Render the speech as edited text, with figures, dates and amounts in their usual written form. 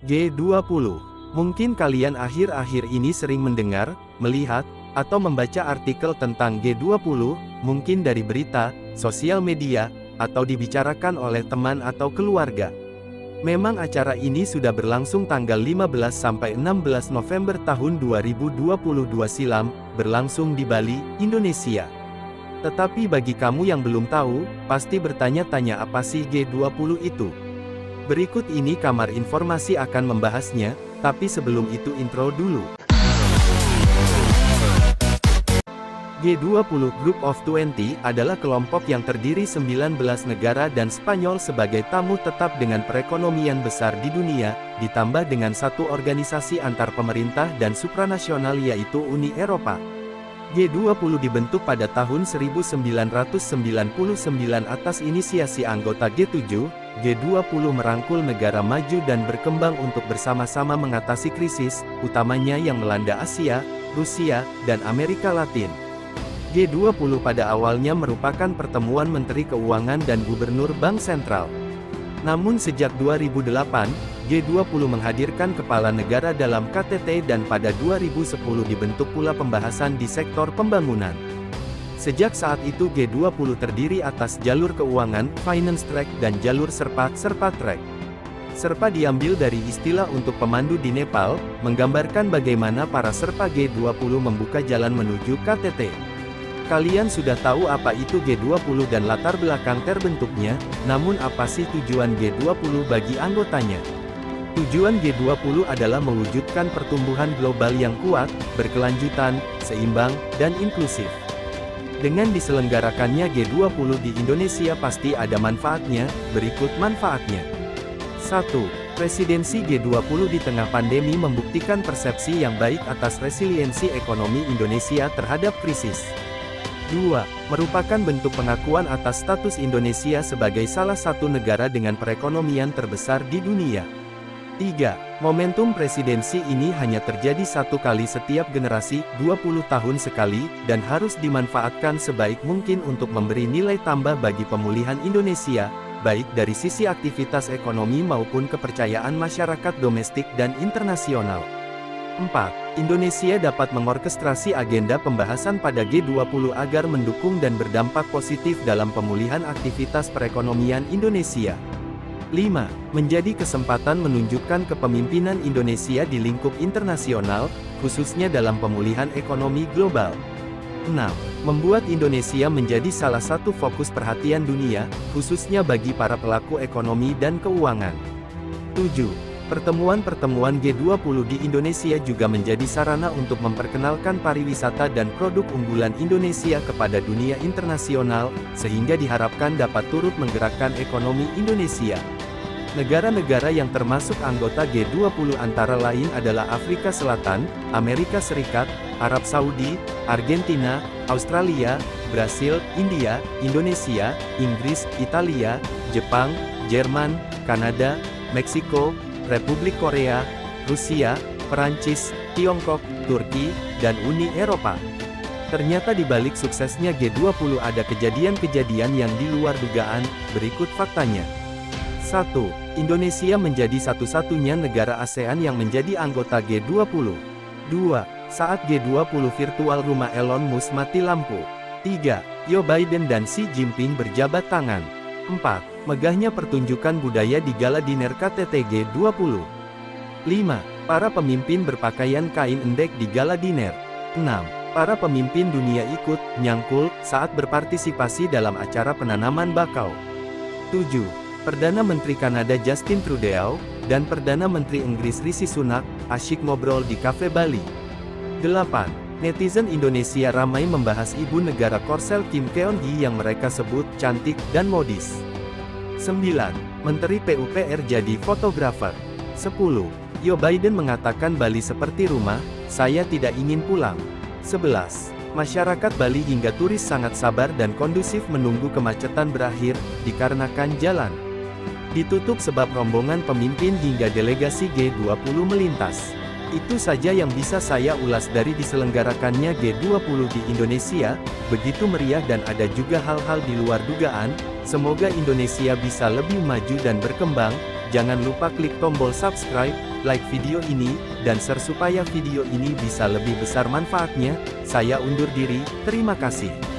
G20. Mungkin kalian akhir-akhir ini sering mendengar, melihat, atau membaca artikel tentang G20, mungkin dari berita, sosial media, atau dibicarakan oleh teman atau keluarga. Memang acara ini sudah berlangsung tanggal 15 sampai 16 November tahun 2022 silam, berlangsung di Bali, Indonesia. Tetapi bagi kamu yang belum tahu, pasti bertanya-tanya apa sih G20 itu? Berikut ini kamar informasi akan membahasnya, tapi sebelum itu intro dulu. G20 Group of 20 adalah kelompok yang terdiri 19 negara dan Spanyol sebagai tamu tetap dengan perekonomian besar di dunia, ditambah dengan satu organisasi antar pemerintah dan supranasional yaitu Uni Eropa. G20 dibentuk pada tahun 1999 atas inisiasi anggota G7. G20 merangkul negara maju dan berkembang untuk bersama-sama mengatasi krisis, utamanya yang melanda Asia, Rusia, dan Amerika Latin. G20 pada awalnya merupakan pertemuan Menteri Keuangan dan Gubernur Bank Sentral. Namun sejak 2008, G20 menghadirkan kepala negara dalam KTT dan pada 2010 dibentuk pula pembahasan di sektor pembangunan. Sejak saat itu G20 terdiri atas jalur keuangan, finance track dan jalur serpa track. Serpa diambil dari istilah untuk pemandu di Nepal, menggambarkan bagaimana para serpa G20 membuka jalan menuju KTT. Kalian sudah tahu apa itu G20 dan latar belakang terbentuknya, namun apa sih tujuan G20 bagi anggotanya? Tujuan G20 adalah mewujudkan pertumbuhan global yang kuat, berkelanjutan, seimbang, dan inklusif. Dengan diselenggarakannya G20 di Indonesia pasti ada manfaatnya, berikut manfaatnya. 1. Presidensi G20 di tengah pandemi membuktikan persepsi yang baik atas resiliensi ekonomi Indonesia terhadap krisis. 2. Merupakan bentuk pengakuan atas status Indonesia sebagai salah satu negara dengan perekonomian terbesar di dunia. 3. Momentum presidensi ini hanya terjadi satu kali setiap generasi, 20 tahun sekali, dan harus dimanfaatkan sebaik mungkin untuk memberi nilai tambah bagi pemulihan Indonesia, baik dari sisi aktivitas ekonomi maupun kepercayaan masyarakat domestik dan internasional. 4. Indonesia dapat mengorkestrasi agenda pembahasan pada G20 agar mendukung dan berdampak positif dalam pemulihan aktivitas perekonomian Indonesia. 5. Menjadi kesempatan menunjukkan kepemimpinan Indonesia di lingkup internasional, khususnya dalam pemulihan ekonomi global. 6. Membuat Indonesia menjadi salah satu fokus perhatian dunia, khususnya bagi para pelaku ekonomi dan keuangan. 7. Pertemuan-pertemuan G20 di Indonesia juga menjadi sarana untuk memperkenalkan pariwisata dan produk unggulan Indonesia kepada dunia internasional, sehingga diharapkan dapat turut menggerakkan ekonomi Indonesia. Negara-negara yang termasuk anggota G20 antara lain adalah Afrika Selatan, Amerika Serikat, Arab Saudi, Argentina, Australia, Brasil, India, Indonesia, Inggris, Italia, Jepang, Jerman, Kanada, Meksiko, Republik Korea, Rusia, Perancis, Tiongkok, Turki, dan Uni Eropa. Ternyata di balik suksesnya G20 ada kejadian-kejadian yang di luar dugaan, berikut faktanya. 1. Indonesia menjadi satu-satunya negara ASEAN yang menjadi anggota G20. 2. Saat G20 virtual rumah Elon Musk mati lampu. 3. Joe Biden dan Xi Jinping berjabat tangan. 4. Megahnya pertunjukan budaya di gala dinner KTT G20. 5. Para pemimpin berpakaian kain endek di gala dinner. 6. Para pemimpin dunia ikut, nyangkul, saat berpartisipasi dalam acara penanaman bakau. 7. Perdana Menteri Kanada Justin Trudeau, dan Perdana Menteri Inggris Rishi Sunak, asyik ngobrol di kafe Bali. 8. Netizen Indonesia ramai membahas ibu negara Korsel Kim Keon Hee yang mereka sebut cantik dan modis. 9. Menteri PUPR jadi fotografer. 10. Joe Biden mengatakan Bali seperti rumah, saya tidak ingin pulang. 11. Masyarakat Bali hingga turis sangat sabar dan kondusif menunggu kemacetan berakhir, dikarenakan jalan ditutup sebab rombongan pemimpin hingga delegasi G20 melintas. Itu saja yang bisa saya ulas dari diselenggarakannya G20 di Indonesia, begitu meriah dan ada juga hal-hal di luar dugaan. Semoga Indonesia bisa lebih maju dan berkembang. Jangan lupa klik tombol subscribe, like video ini, dan share supaya video ini bisa lebih besar manfaatnya. Saya undur diri, terima kasih.